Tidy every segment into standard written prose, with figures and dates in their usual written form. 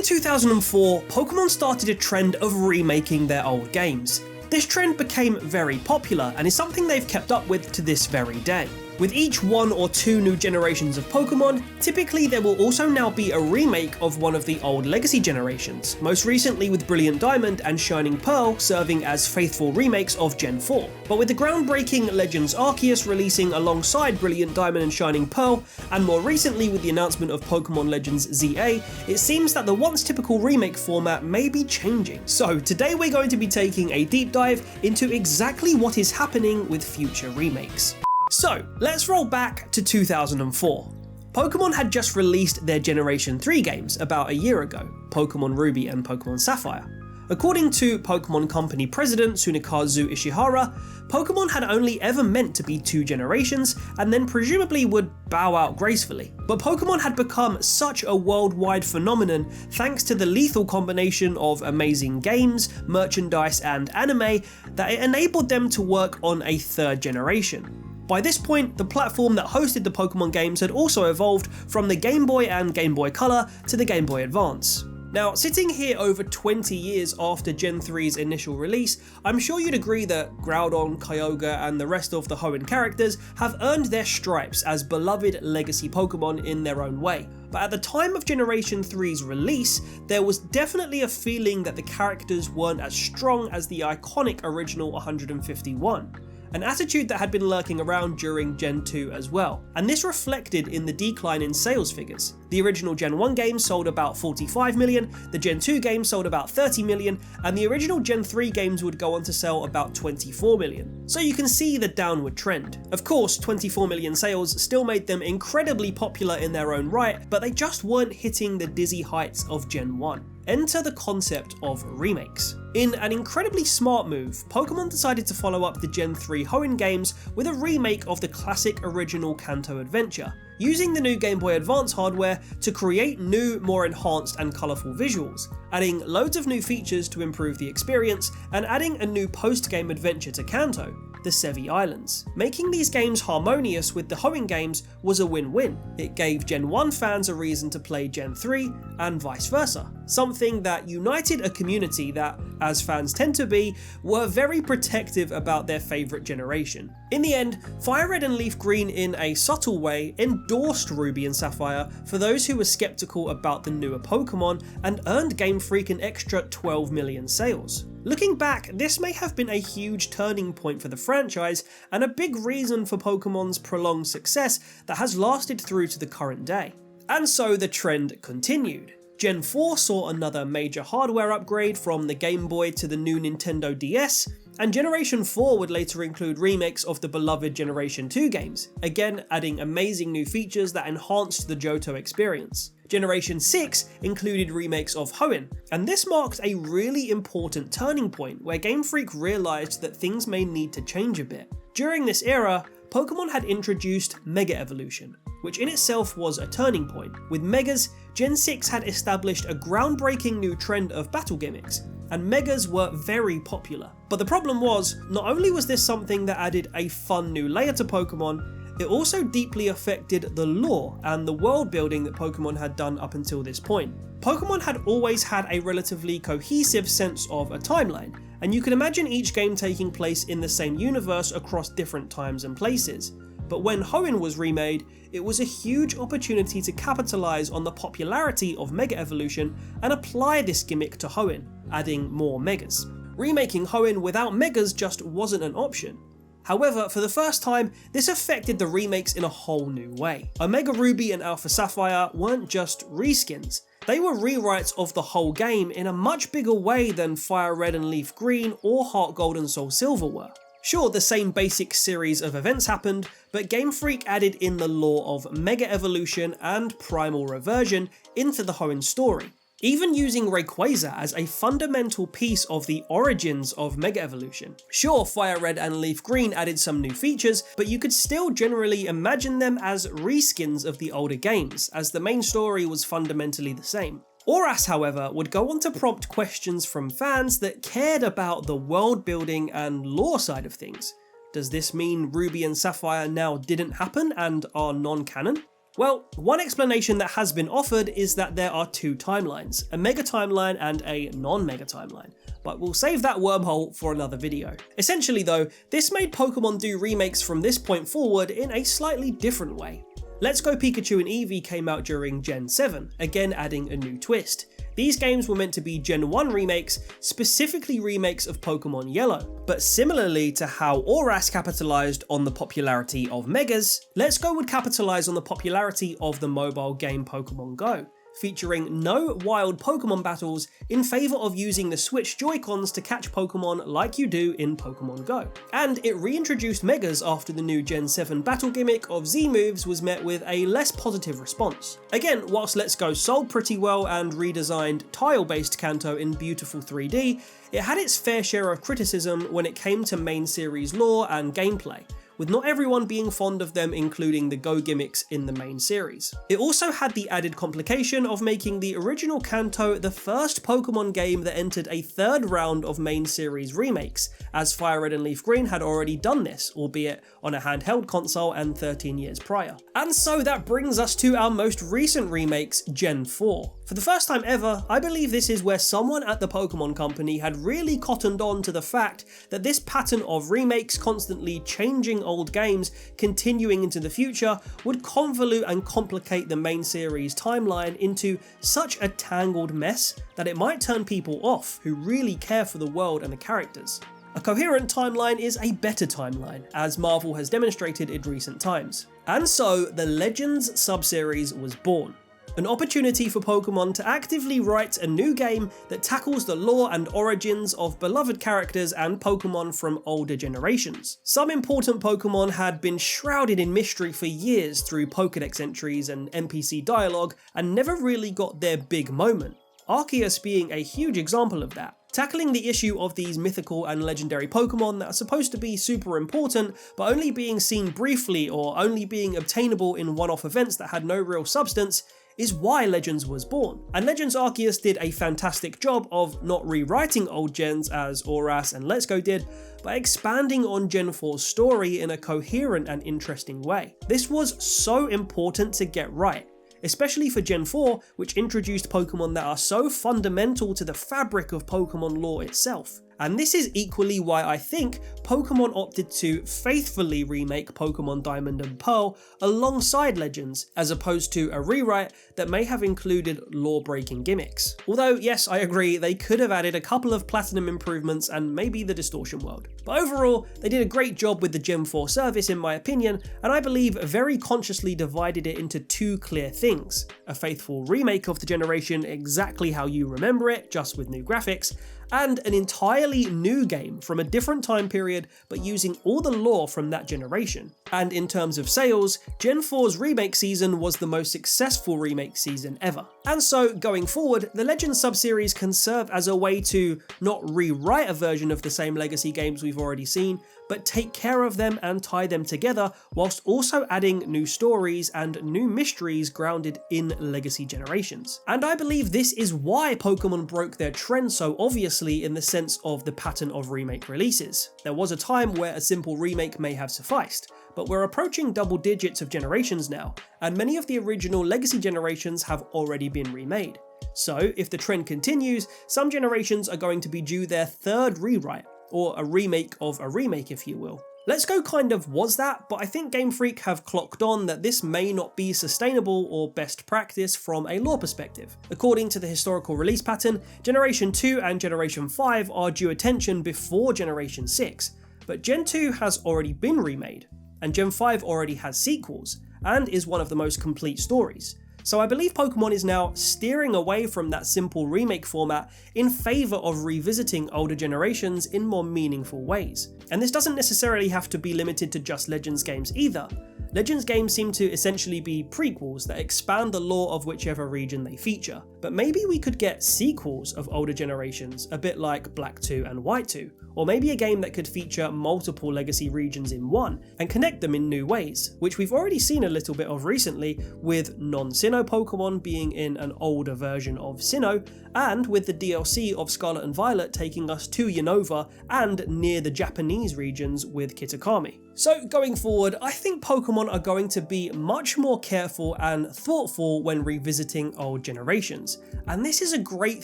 in 2004, Pokémon started a trend of remaking their old games. This trend became very popular and is something they've kept up with to this very day. With each 1 or 2 new generations of Pokémon, typically there will also now be a remake of one of the old legacy generations, most recently with Brilliant Diamond and Shining Pearl serving as faithful remakes of Gen 4. But with the groundbreaking Legends Arceus releasing alongside Brilliant Diamond and Shining Pearl, and more recently with the announcement of Pokémon Legends ZA, it seems that the once typical remake format may be changing. So today we're going to be taking a deep dive into exactly what is happening with future remakes. So, let's roll back to 2004. Pokemon had just released their Generation 3 games about a year ago, Pokémon Ruby and Pokémon Sapphire. According to Pokémon Company President Tsunekazu Ishihara, Pokemon had only ever meant to be 2 generations and then presumably would bow out gracefully. But Pokemon had become such a worldwide phenomenon thanks to the lethal combination of amazing games, merchandise and anime that it enabled them to work on a 3rd generation. By this point, the platform that hosted the Pokemon games had also evolved from the Game Boy and Game Boy Color to the Game Boy Advance. Now, sitting here over 20 years after Gen 3's initial release, I'm sure you'd agree that Groudon, Kyogre and the rest of the Hoenn characters have earned their stripes as beloved legacy Pokemon in their own way. But at the time of Generation 3's release, there was definitely a feeling that the characters weren't as strong as the iconic original 151. An attitude that had been lurking around during Gen 2 as well, and this reflected in the decline in sales figures. The original Gen 1 game sold about 45 million, the Gen 2 game sold about 30 million, and the original Gen 3 games would go on to sell about 24 million. So you can see the downward trend. Of course, 24 million sales still made them incredibly popular in their own right, but they just weren't hitting the dizzy heights of Gen 1. Enter the concept of remakes. In an incredibly smart move, Pokemon decided to follow up the Gen 3 Hoenn games with a remake of the classic original Kanto adventure, using the new Game Boy Advance hardware to create new, more enhanced and colourful visuals, adding loads of new features to improve the experience, and adding a new post-game adventure to Kanto, the Sevi Islands. Making these games harmonious with the Hoenn games was a win-win. It gave Gen 1 fans a reason to play Gen 3 and vice versa, something that united a community that, as fans tend to be, were very protective about their favourite generation. In the end, Fire Red and Leaf Green in a subtle way endorsed Ruby and Sapphire for those who were skeptical about the newer Pokemon and earned Game Freak an extra 12 million sales. Looking back, this may have been a huge turning point for the franchise and a big reason for Pokemon's prolonged success that has lasted through to the current day. And so the trend continued. Gen 4 saw another major hardware upgrade from the Game Boy to the new Nintendo DS, and Generation 4 would later include remakes of the beloved Generation 2 games, again adding amazing new features that enhanced the Johto experience. Generation 6 included remakes of Hoenn, and this marked a really important turning point where Game Freak realised that things may need to change a bit. During this era, Pokemon had introduced Mega Evolution, which in itself was a turning point. With Megas, Gen 6 had established a groundbreaking new trend of battle gimmicks, and Megas were very popular. But the problem was, not only was this something that added a fun new layer to Pokemon, it also deeply affected the lore and the world building that Pokemon had done up until this point. Pokemon had always had a relatively cohesive sense of a timeline, and you can imagine each game taking place in the same universe across different times and places. But when Hoenn was remade, it was a huge opportunity to capitalise on the popularity of Mega Evolution and apply this gimmick to Hoenn, adding more Megas. Remaking Hoenn without Megas just wasn't an option. However, for the first time, this affected the remakes in a whole new way. Omega Ruby and Alpha Sapphire weren't just reskins, they were rewrites of the whole game in a much bigger way than Fire Red and Leaf Green or Heart Gold and Soul Silver were. Sure, the same basic series of events happened, but Game Freak added in the lore of Mega Evolution and Primal Reversion into the Hoenn story, even using Rayquaza as a fundamental piece of the origins of Mega Evolution. Sure, Fire Red and Leaf Green added some new features, but you could still generally imagine them as reskins of the older games, as the main story was fundamentally the same. Oras, however, would go on to prompt questions from fans that cared about the world building and lore side of things. Does this mean Ruby and Sapphire now didn't happen and are non-canon? Well, one explanation that has been offered is that there are two timelines, a mega timeline and a non-mega timeline, but we'll save that wormhole for another video. Essentially though, this made Pokemon do remakes from this point forward in a slightly different way. Let's Go Pikachu and Eevee came out during Gen 7, again adding a new twist. These games were meant to be Gen 1 remakes, specifically remakes of Pokemon Yellow. But similarly to how ORAS capitalised on the popularity of Megas, Let's Go would capitalise on the popularity of the mobile game Pokemon Go, featuring no wild Pokemon battles in favour of using the Switch Joy-Cons to catch Pokemon like you do in Pokemon Go. And it reintroduced Megas after the new Gen 7 battle gimmick of Z-moves was met with a less positive response. Again, whilst Let's Go sold pretty well and redesigned tile-based Kanto in beautiful 3D, it had its fair share of criticism when it came to main series lore and gameplay, with not everyone being fond of them including the Go gimmicks in the main series. It also had the added complication of making the original Kanto the first Pokemon game that entered a third round of main series remakes, as Fire Red and Leaf Green had already done this, albeit on a handheld console and 13 years prior. And so that brings us to our most recent remakes, Gen 4. For the first time ever, I believe this is where someone at the Pokemon Company had really cottoned on to the fact that this pattern of remakes constantly changing old games continuing into the future would convolute and complicate the main series timeline into such a tangled mess that it might turn people off who really care for the world and the characters. A coherent timeline is a better timeline, as Marvel has demonstrated in recent times. And so the Legends subseries was born. An opportunity for Pokemon to actively write a new game that tackles the lore and origins of beloved characters and Pokemon from older generations. Some important Pokemon had been shrouded in mystery for years through Pokédex entries and NPC dialogue and never really got their big moment, Arceus being a huge example of that. Tackling the issue of these mythical and legendary Pokemon that are supposed to be super important, but only being seen briefly or only being obtainable in one-off events that had no real substance, is why Legends was born. And Legends Arceus did a fantastic job of not rewriting old gens as ORAS and Let's Go did, but expanding on Gen 4's story in a coherent and interesting way. This was so important to get right, especially for Gen 4, which introduced Pokemon that are so fundamental to the fabric of Pokemon lore itself. And this is equally why I think Pokemon opted to faithfully remake Pokemon Diamond and Pearl alongside Legends, as opposed to a rewrite that may have included lore-breaking gimmicks. Although, yes, I agree, they could have added a couple of Platinum improvements and maybe the Distortion World. But overall, they did a great job with the Gen 4 service in my opinion, and I believe very consciously divided it into two clear things: a faithful remake of the generation exactly how you remember it, just with new graphics, and an entirely new game from a different time period but using all the lore from that generation. And in terms of sales, Gen 4's remake season was the most successful remake season ever. And so going forward, the Legends subseries can serve as a way to not rewrite a version of the same legacy games we've already seen, but take care of them and tie them together whilst also adding new stories and new mysteries grounded in legacy generations. And I believe this is why Pokemon broke their trend so obviously in the sense of the pattern of remake releases. There was a time where a simple remake may have sufficed, but we're approaching double digits of generations now, and many of the original legacy generations have already been remade. So if the trend continues, some generations are going to be due their third rewrite, or a remake of a remake if you will. Let's Go kind of was that, but I think Game Freak have clocked on that this may not be sustainable or best practice from a lore perspective. According to the historical release pattern, Generation 2 and Generation 5 are due attention before Generation 6, but Gen 2 has already been remade, and Gen 5 already has sequels, and is one of the most complete stories. So I believe Pokemon is now steering away from that simple remake format in favour of revisiting older generations in more meaningful ways. And this doesn't necessarily have to be limited to just Legends games either. Legends games seem to essentially be prequels that expand the lore of whichever region they feature. but maybe we could get sequels of older generations, a bit like Black 2 and White 2, or maybe a game that could feature multiple legacy regions in one and connect them in new ways, which we've already seen a little bit of recently with non-Sinnoh Pokemon being in an older version of Sinnoh, and with the DLC of Scarlet and Violet taking us to Unova and near the Japanese regions with Kitakami. So going forward, I think Pokemon are going to be much more careful and thoughtful when revisiting old generations, and this is a great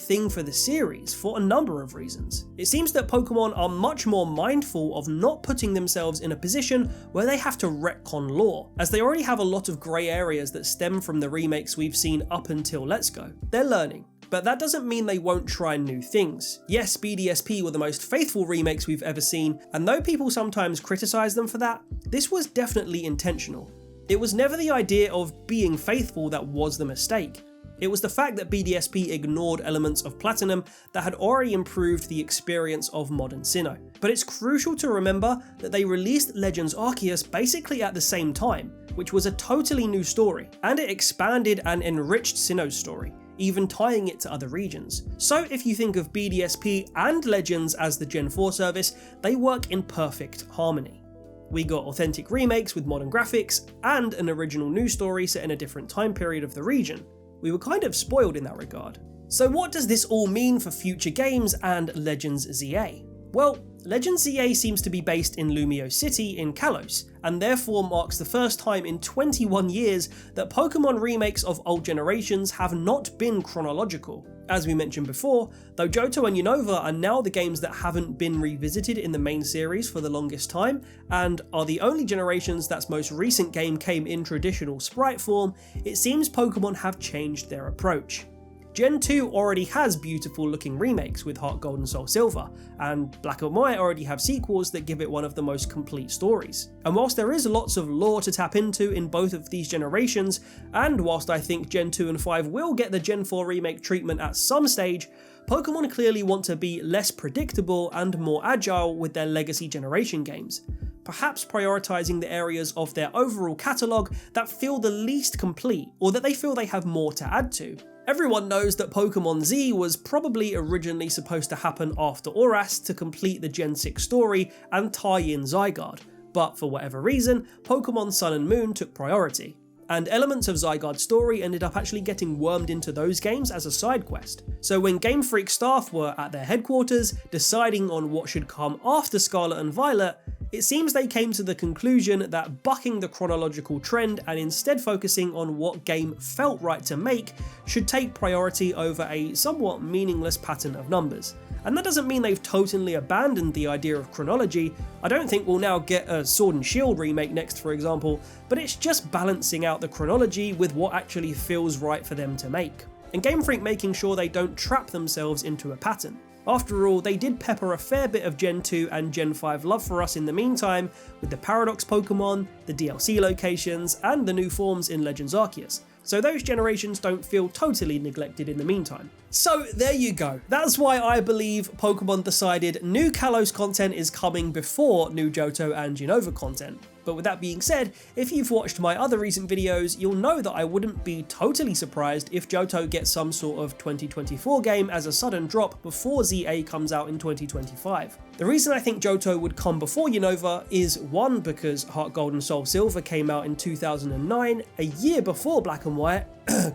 thing for the series for a number of reasons. It seems that Pokemon are much more mindful of not putting themselves in a position where they have to retcon lore, as they already have a lot of grey areas that stem from the remakes we've seen up until Let's Go. They're learning. But that doesn't mean they won't try new things. Yes, BDSP were the most faithful remakes we've ever seen, and though people sometimes criticise them for that, this was definitely intentional. It was never the idea of being faithful that was the mistake. It was the fact that BDSP ignored elements of Platinum that had already improved the experience of modern Sinnoh. But it's crucial to remember that they released Legends Arceus basically at the same time, which was a totally new story, and it expanded and enriched Sinnoh's story, even tying it to other regions. So if you think of BDSP and Legends as the Gen 4 service, they work in perfect harmony. We got authentic remakes with modern graphics, and an original new story set in a different time period of the region. We were kind of spoiled in that regard. So what does this all mean for future games and Legends ZA? Well, Legends ZA seems to be based in Lumio City in Kalos, and therefore marks the first time in 21 years that Pokemon remakes of old generations have not been chronological. As we mentioned before, though Johto and Unova are now the games that haven't been revisited in the main series for the longest time, and are the only generations that's most recent game came in traditional sprite form, it seems Pokemon have changed their approach. Gen 2 already has beautiful looking remakes with Heart Gold and Soul Silver, and Black and White already have sequels that give it one of the most complete stories. And whilst there is lots of lore to tap into in both of these generations, and whilst I think Gen 2 and 5 will get the Gen 4 remake treatment at some stage, Pokemon clearly want to be less predictable and more agile with their legacy generation games, perhaps prioritising the areas of their overall catalogue that feel the least complete, or that they feel they have more to add to. Everyone knows that Pokemon Z was probably originally supposed to happen after Oras to complete the Gen 6 story and tie in Zygarde, but for whatever reason, Pokemon Sun and Moon took priority, and elements of Zygarde's story ended up actually getting wormed into those games as a side quest. So when Game Freak staff were at their headquarters deciding on what should come after Scarlet and Violet, it seems they came to the conclusion that bucking the chronological trend and instead focusing on what game felt right to make should take priority over a somewhat meaningless pattern of numbers. And that doesn't mean they've totally abandoned the idea of chronology. I don't think we'll now get a Sword and Shield remake next, for example, but it's just balancing out the chronology with what actually feels right for them to make. And Game Freak making sure they don't trap themselves into a pattern. After all, they did pepper a fair bit of Gen 2 and Gen 5 love for us in the meantime, with the Paradox Pokemon, the DLC locations, and the new forms in Legends Arceus, so those generations don't feel totally neglected in the meantime. So there you go, that's why I believe Pokemon decided new Kalos content is coming before new Johto and Unova content. But with that being said, if you've watched my other recent videos, you'll know that I wouldn't be totally surprised if Johto gets some sort of 2024 game as a sudden drop before ZA comes out in 2025. The reason I think Johto would come before Unova is 1, because Heart Gold and Soul Silver came out in 2009, a year before Black and White,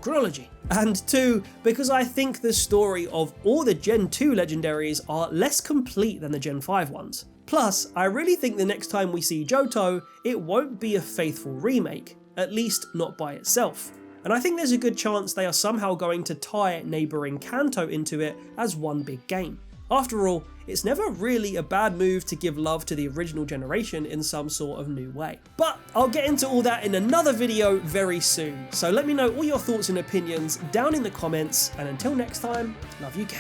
chronology. And 2, because I think the story of all the Gen 2 legendaries are less complete than the Gen 5 ones. Plus, I really think the next time we see Johto, it won't be a faithful remake, at least not by itself. And I think there's a good chance they are somehow going to tie neighbouring Kanto into it as one big game. After all, it's never really a bad move to give love to the original generation in some sort of new way. But I'll get into all that in another video very soon, so let me know all your thoughts and opinions down in the comments, and until next time, love you gang.